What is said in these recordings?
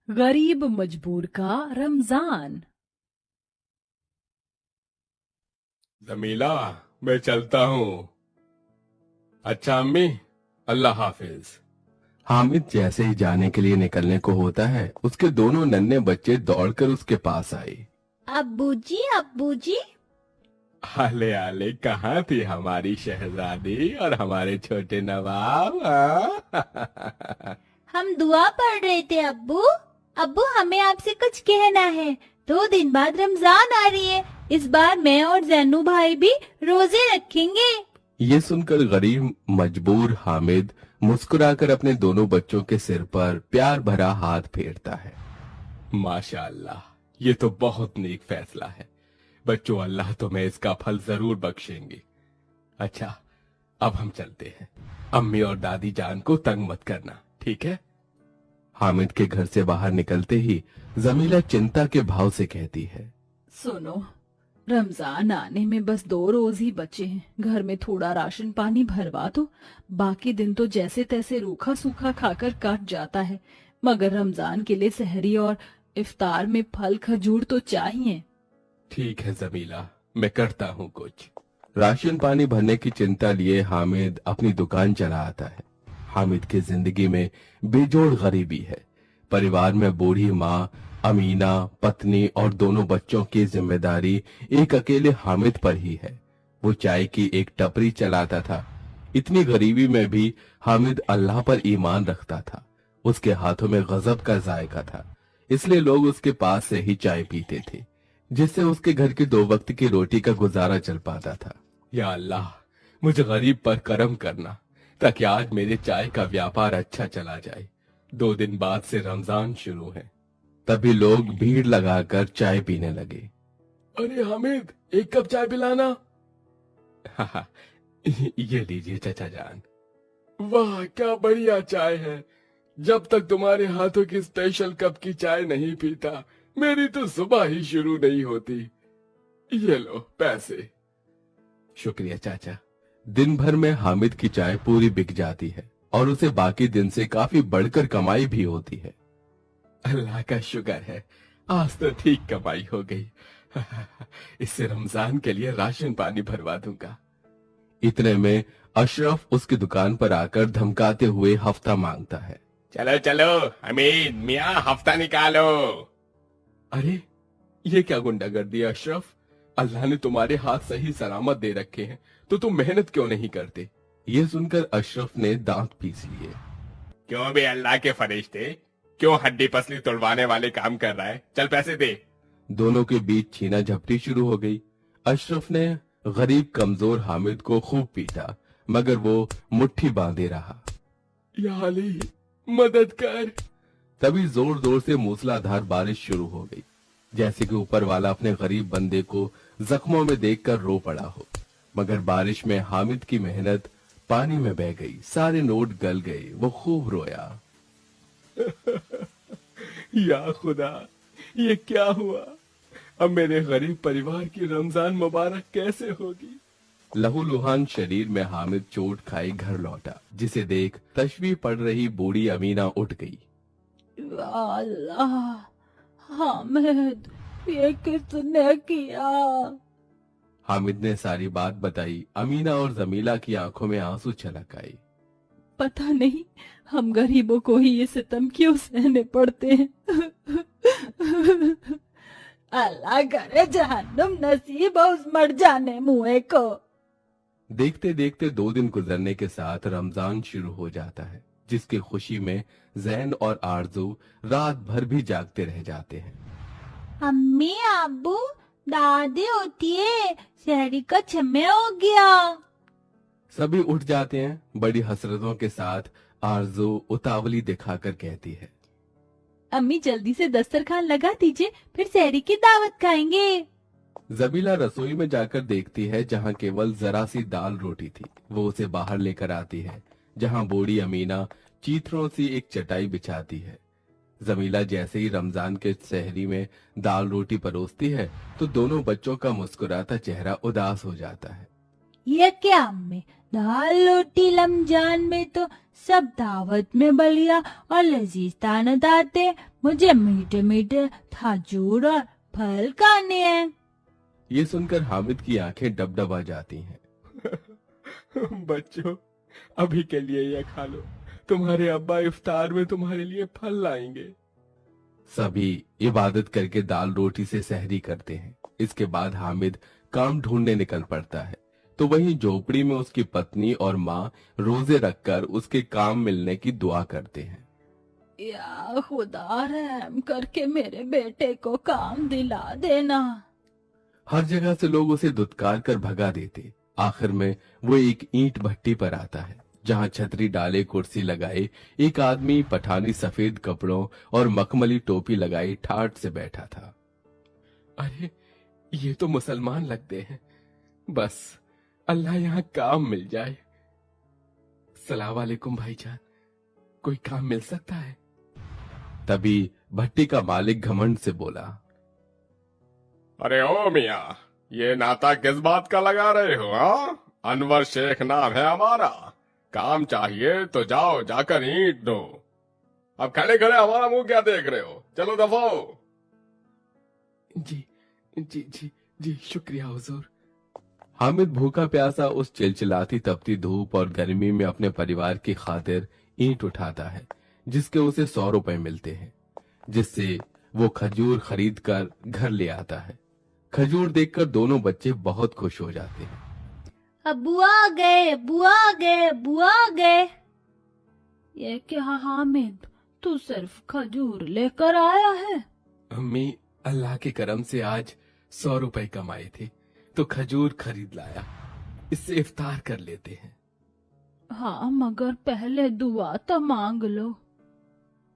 गरीब मजबूर का रमजान। जमीला, मैं चलता हूँ। अच्छा अम्मी, अल्लाह हाफिज। हामिद जैसे ही जाने के लिए निकलने को होता है, उसके दोनों नन्हे बच्चे दौड़कर उसके पास आए। अब्बूजी अब्बूजी, आले आले, कहाँ थी हमारी शहजादी और हमारे छोटे नवाब? हाँ? हम दुआ पढ़ रहे थे अब्बू। अब्बू, हमें आपसे कुछ कहना है। 2 दिन बाद रमजान आ रही है। इस बार मैं और जैनू भाई भी रोजे रखेंगे। ये सुनकर गरीब मजबूर हामिद मुस्कुराकर अपने दोनों बच्चों के सिर पर प्यार भरा हाथ फेरता है। माशाअल्लाह, ये तो बहुत नेक फैसला है। बच्चों, अल्लाह तुम्हें इसका फल जरूर बख्शेंगे। अच्छा, अब हम चलते हैं। अम्मी और दादी जान को तंग मत करना, ठीक है? हामिद के घर से बाहर निकलते ही जमीला चिंता के भाव से कहती है, सुनो, रमजान आने में बस 2 रोज ही बचे हैं। घर में थोड़ा राशन पानी भरवा दो। बाकी दिन तो जैसे तैसे रूखा सूखा खाकर काट जाता है, मगर रमजान के लिए सहरी और इफ्तार में फल खजूर तो चाहिए। ठीक है जमीला, मैं करता हूँ कुछ। राशन पानी भरने की चिंता लिए हामिद अपनी दुकान चला आता है। हामिद की जिंदगी में बेजोड़ गरीबी है। परिवार में बूढ़ी माँ अमीना, पत्नी और दोनों बच्चों की जिम्मेदारी एक अकेले हामिद पर ही है। वो चाय की एक टपरी चलाता था। इतनी गरीबी में भी हामिद अल्लाह पर ईमान रखता था। उसके हाथों में गजब का जायका था, इसलिए लोग उसके पास से ही चाय पीते थे, जिससे उसके घर की 2 वक्त की रोटी का गुजारा चल पाता था। या अल्लाह, मुझे गरीब पर करम करना, ताकि आज मेरे चाय का व्यापार अच्छा चला जाए। 2 दिन बाद से रमजान शुरू है। तभी लोग भीड़ लगाकर चाय पीने लगे। अरे हामिद, 1 कप चाय पिलाना। ये लीजिए चाचा जान। वाह, क्या बढ़िया चाय है। जब तक तुम्हारे हाथों की स्पेशल कप की चाय नहीं पीता, मेरी तो सुबह ही शुरू नहीं होती। ये लो पैसे। शुक्रिया चाचा। दिन भर में हामिद की चाय पूरी बिक जाती है और उसे बाकी दिन से काफी बढ़कर कमाई भी होती है। अल्लाह का शुक्र है, आज तो ठीक कमाई हो गई। इससे रमजान के लिए राशन पानी भरवा दूंगा। इतने में अशरफ उसकी दुकान पर आकर धमकाते हुए हफ्ता मांगता है। चलो चलो हमीद मियाँ, हफ्ता निकालो। अरे, ये क्या गुंडागर्दी है अशरफ? अल्लाह ने तुम्हारे हाथ सही सलामत दे रखे हैं, तो तुम मेहनत क्यों नहीं करते? ये सुनकर अशरफ ने दांत पीस लिए। क्यों भी अल्लाह के फरिश्ते, क्यों हड्डी पसली तोड़वाने वाले काम कर रहा है? चल पैसे दे। दोनों के बीच छीना झपटी शुरू हो गई। अशरफ ने गरीब कमजोर हामिद को खूब पीटा, मगर वो मुट्ठी बांधे रहा। या अली, मदद कर। तभी जोर जोर से मूसलाधार बारिश शुरू हो गई, जैसे कि ऊपर वाला अपने गरीब बंदे को जख्मों में देखकर रो पड़ा हो। मगर बारिश में हामिद की मेहनत पानी में बह गई, सारे नोट गल गए। वो खूब रोया। या खुदा, ये क्या हुआ? अब मेरे गरीब परिवार की रमजान मुबारक कैसे होगी? लहूलुहान शरीर में हामिद चोट खाई घर लौटा, जिसे देख तशवीह पड़ रही बूढ़ी अमीना उठ गई। या अल्लाह, हामिद, ये किसने किया? हामिद ने सारी बात बताई। अमीना और जमीला की आंखों में आंसू छलक आए। पता नहीं हम गरीबों को ही ये सितम क्यों सहने पड़ते हैं। अल्लाह करे जहन्नुम नसीब हो उस मर जाने मुए को। देखते देखते 2 दिन गुजरने के साथ रमजान शुरू हो जाता है, जिसकी खुशी में जैन और आरजू रात भर भी जागते रह जाते हैं। अम्मी अब्बू, दादी उठिए, सहरी का समय हो गया। सभी उठ जाते हैं। बड़ी हसरतों के साथ आरजू उतावली दिखाकर कहती है, अम्मी जल्दी से दस्तरखान लगा दीजिए, फिर सहरी की दावत खाएंगे। जबीला रसोई में जाकर देखती है, जहाँ केवल जरा सी दाल रोटी थी। वो उसे बाहर लेकर आती है, जहाँ बूढ़ी अमीना चीथड़ों सी एक चटाई बिछाती है। जमीला जैसे ही रमजान के सहरी में दाल रोटी परोसती है, तो दोनों बच्चों का मुस्कुराता चेहरा उदास हो जाता है। ये क्या अम्मी, दाल रोटी रमजान में तो सब दावत में बलिया और लजीज तानत आते, मुझे मीठे मीठे खजूर और फल खाने हैं। ये सुनकर हामिद की आंखें डबडबा जाती हैं। बच्चों, अभी के लिए ये खा लो, तुम्हारे अब्बा इफ्तार में तुम्हारे लिए फल लाएंगे। सभी इबादत करके दाल रोटी से सहरी करते हैं। इसके बाद हामिद काम ढूंढने निकल पड़ता है, तो वहीं झोपड़ी में उसकी पत्नी और माँ रोजे रखकर उसके काम मिलने की दुआ करते हैं। या खुदा रहम करके मेरे बेटे को काम दिला देना। हर जगह से लोग उसे दुत्कार कर भगा देते। आखिर में वो एक ईंट भट्टी पर आता है, जहाँ छतरी डाले कुर्सी लगाए एक आदमी पठानी सफेद कपड़ों और मखमली टोपी लगाई ठाट से बैठा था। अरे, ये तो मुसलमान लगते हैं। बस अल्लाह यहाँ काम मिल जाए। सलाम वालेकुम भाईजान, कोई काम मिल सकता है? तभी भट्टी का मालिक घमंड से बोला, अरे ओ मियाँ, ये नाता किस बात का लगा रहे हो? हाँ, अनवर शेख नाम है हमारा। काम चाहिए तो जाओ जाकर ईंट दो। अब खड़े खड़े हमारा मुंह क्या देख रहे हो? चलो दफा हो। जी जी जी जी, शुक्रिया हुजूर। हामिद भूखा प्यासा उस चिलचिलाती तपती धूप और गर्मी में अपने परिवार की खातिर ईंट उठाता है, जिसके उसे 100 रुपए मिलते हैं, जिससे वो खजूर खरीद कर घर ले आता है। खजूर देखकर दोनों बच्चे बहुत खुश हो जाते हैं। अब्बू आ गए, अब्बू आ गए, अब्बू आ गए। ये क्या हामिद, तू सिर्फ खजूर लेकर आया है? अम्मी, अल्लाह के करम से आज 100 रुपए कमाए थे तो खजूर खरीद लाया। इससे इफ्तार कर लेते हैं। हाँ, मगर पहले दुआ तो मांग लो।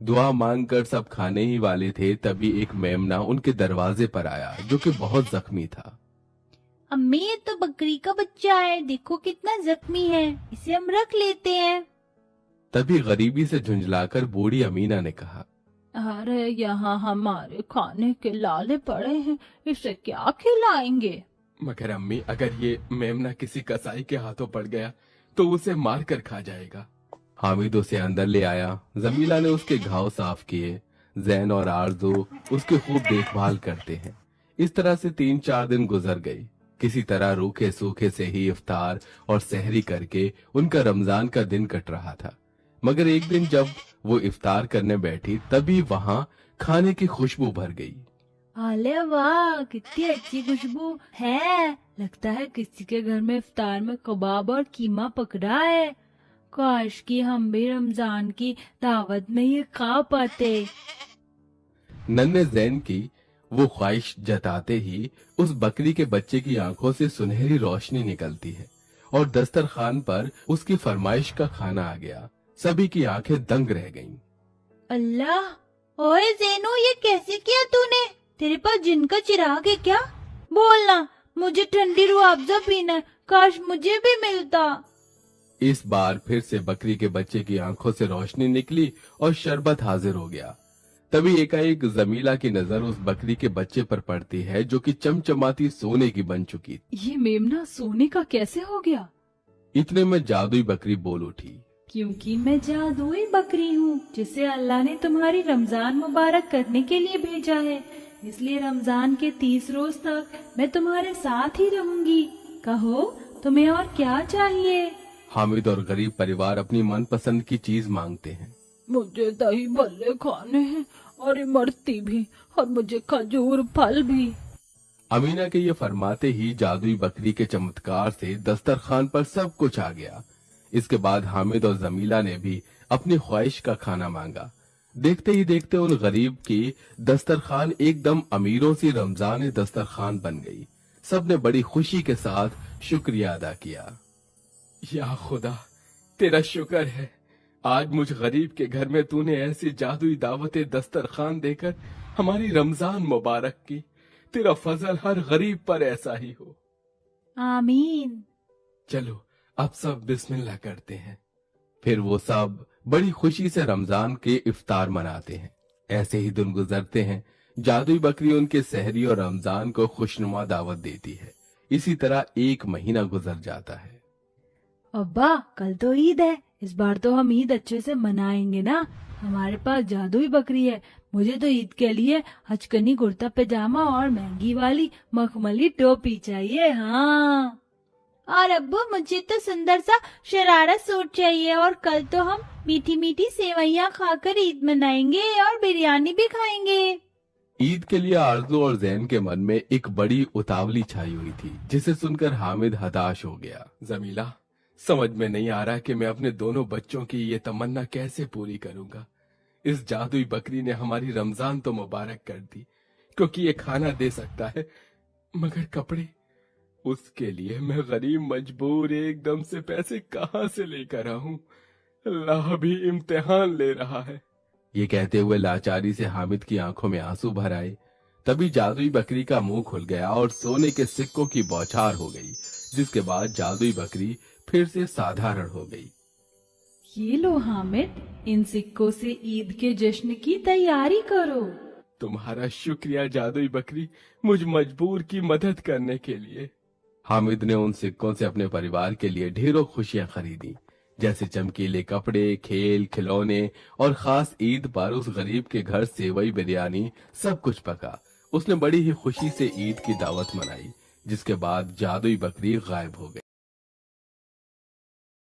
दुआ मांगकर सब खाने ही वाले थे, तभी एक मेमना उनके दरवाजे पर आया, जो कि बहुत जख्मी था। अम्मी, ये तो बकरी का बच्चा है, देखो कितना जख्मी है, इसे हम रख लेते हैं। तभी गरीबी से झुंझलाकर बूढ़ी अमीना ने कहा, अरे यहाँ हमारे खाने के लाले पड़े हैं, इसे क्या खिलाएंगे? मगर अम्मी, अगर ये मेमना किसी कसाई के हाथों पड़ गया तो उसे मार कर खा जाएगा। हामिद उसे अंदर ले आया। जमीला ने उसके घाव साफ किए। जैन और आरजू उसकी खूब देखभाल करते हैं। इस तरह से 3-4 दिन गुजर गई। किसी तरह रूखे सूखे से ही इफ्तार और सहरी करके उनका रमजान का दिन कट रहा था। मगर एक दिन जब वो इफ्तार करने बैठी, तभी वहां खाने की खुशबू भर गई। अरे वाह, कितनी अच्छी खुशबू है, लगता है किसी के घर में इफ्तार में कबाब और कीमा पकड़ा है। काश कि हम भी रमजान की दावत में ये खा पाते। नन्हे जैन की वो ख्वाहिश जताते ही उस बकरी के बच्चे की आंखों से सुनहरी रोशनी निकलती है और दस्तरखान पर उसकी फरमाइश का खाना आ गया। सभी की आंखें दंग रह गईं। अल्लाह, ओए ज़ैनू, ये कैसे किया तूने? तेरे पास जिन का चिराग है क्या? बोलना, मुझे ठंडी रूह अफ़ज़ा पीना है, काश मुझे भी मिलता। इस बार फिर से बकरी के बच्चे की आंखों से रोशनी निकली और शरबत हाजिर हो गया। तभी एकाएक जमीला की नजर उस बकरी के बच्चे पर पड़ती है, जो कि चमचमाती सोने की बन चुकी। ये मेमना सोने का कैसे हो गया? इतने में जादुई बकरी बोल उठी, क्योंकि मैं जादुई बकरी हूँ, जिसे अल्लाह ने तुम्हारी रमजान मुबारक करने के लिए भेजा है, इसलिए रमजान के 30 रोज तक मैं तुम्हारे साथ ही रहूंगी। कहो, तुम्हें और क्या चाहिए? हामिद और गरीब परिवार अपनी मनपसंद की चीज मांगते हैं। मुझे दही भल्ले खाने हैं और इमरती भी, और मुझे खजूर फल भी। अमीना के ये फरमाते ही जादुई बकरी के चमत्कार से दस्तरखान पर सब कुछ आ गया। इसके बाद हामिद और जमीला ने भी अपनी ख्वाहिश का खाना मांगा। देखते ही देखते उन गरीब की दस्तरखान एकदम अमीरों सी रमजान दस्तरखान बन गई। सबने बड़ी खुशी के साथ शुक्रिया अदा किया। या खुदा, तेरा शुक्र है, आज मुझ गरीब के घर में तूने ऐसी जादुई दावत दस्तरखान देकर हमारी रमजान मुबारक की। तेरा फजल हर गरीब पर ऐसा ही हो। आमीन। चलो अब सब बिस्मिल्लाह करते हैं। फिर वो सब बड़ी खुशी से रमजान के इफ्तार मनाते हैं। ऐसे ही दिन गुजरते हैं। जादुई बकरी उनके सहरी और रमजान को खुशनुमा दावत देती है। इसी तरह 1 महीना गुजर जाता है। अब्बा कल तो ईद है, इस बार तो हम ईद अच्छे से मनाएंगे ना। हमारे पास जादुई बकरी है। मुझे तो ईद के लिए हचकनी कुर्ता पैजामा और महंगी वाली मखमली टोपी चाहिए। हाँ, और अब्बू मुझे तो सुंदर सा शरारा सूट चाहिए, और कल तो हम मीठी मीठी सेवइयाँ खाकर ईद मनाएंगे और बिरयानी भी खाएंगे। ईद के लिए आरजू और जैन के मन में एक बड़ी उतावली छाई हुई थी, जिसे सुनकर हामिद हताश हो गया। जमीला, समझ में नहीं आ रहा कि मैं अपने दोनों बच्चों की ये तमन्ना कैसे पूरी करूंगा। इस जादुई बकरी ने हमारी रमजान तो मुबारक कर दी, क्योंकि ये खाना दे सकता है, मगर कपड़े, उसके लिए मैं गरीब मजबूर एकदम से पैसे कहाँ से लेकर आऊं। अल्लाह भी इम्तिहान ले रहा है। ये कहते हुए लाचारी से हामिद की आंखों में आंसू भर आए। तभी जादुई बकरी का मुंह खुल गया और सोने के सिक्कों की बौछार हो गई, जिसके बाद जादुई बकरी फिर से साधारण हो गई। ये लो हामिद, इन सिक्कों से ईद के जश्न की तैयारी करो। तुम्हारा शुक्रिया जादुई बकरी, मुझ मजबूर की मदद करने के लिए। हामिद ने उन सिक्कों से अपने परिवार के लिए ढेरों खुशियां खरीदी, जैसे चमकीले कपड़े, खेल खिलौने, और खास ईद पर उस गरीब के घर सेवई बिरयानी सब कुछ पका। उसने बड़ी ही खुशी से ईद की दावत मनाई, जिसके बाद जादुई बकरी गायब हो गई।